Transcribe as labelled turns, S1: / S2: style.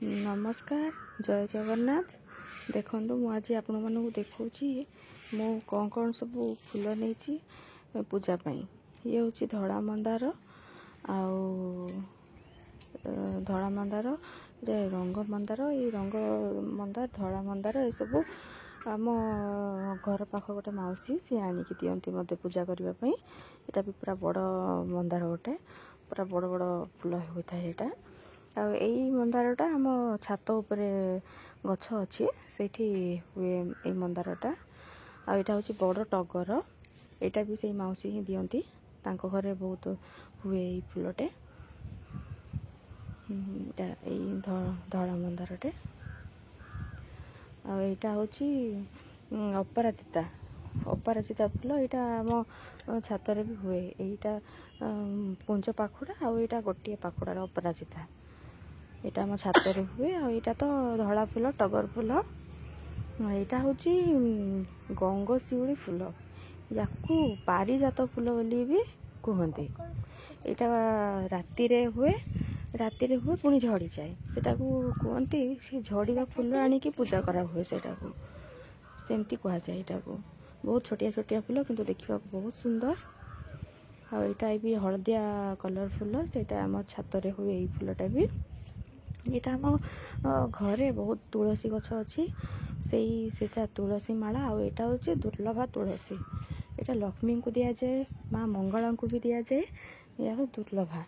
S1: नमस्कार जय जगन्नाथ। देखु मुझे आपण मानू देखा मु कौन कौन सब फूल नहीं पूजापी। ये हूँ धड़ा मंदार धड़ा मंदार रंग मंदार ये रंग मंदार धड़ा मंदार ये सब आम घर पाख गोटे मौसी सी आणिकी दिखती मत पूजा करने। यहाँ भी पूरा बड़ मंदार गोटे पूरा बड़ बड़ फूल होता है। यहाँ आई मंदारटा आम छात उपरे गछ अच्छी से हुए ये मंदारटा। आईटा हूँ बड़ टगर यहाँ भी से मौसी ही दिखती घरे बहुत हुए ये फूलटे धड़ा मंदारटे। आईटा हूँ अपराजिता फूल यहाँ आम छात भी हुए। यहाँ पुंज पाखुड़ा आईटा गोटे पाखुड़ार अपराजिता यहाँ आम छात हुए। यहाँ तो धड़ा फूल टगर फूल यहाँ हूँ गंगशिउली फूल या पारिजात फूल बोली भी कहते। यहाँ राति हुए पुणी झड़ी जाए सेटा कहते से झड़ीवा फूल आणिकी पूजा करा हुए। सेटा सेमती कह जाए। यहाँ को बहुत छोटिया छोटिया फूल किंतु देखा बहुत सुंदर। यहाँ भी हलदिया कलर फूल से आम छात हुए। ये फूलटा भी यहाँ आम घरे बहुत तुलसी गछ अच्छी से तुलसी माला यहाँ हूँ दुर्लभा तुलसी। यहाँ लक्ष्मी को दि जाए माँ मंगला को भी दि जाए। यह दुर्लभा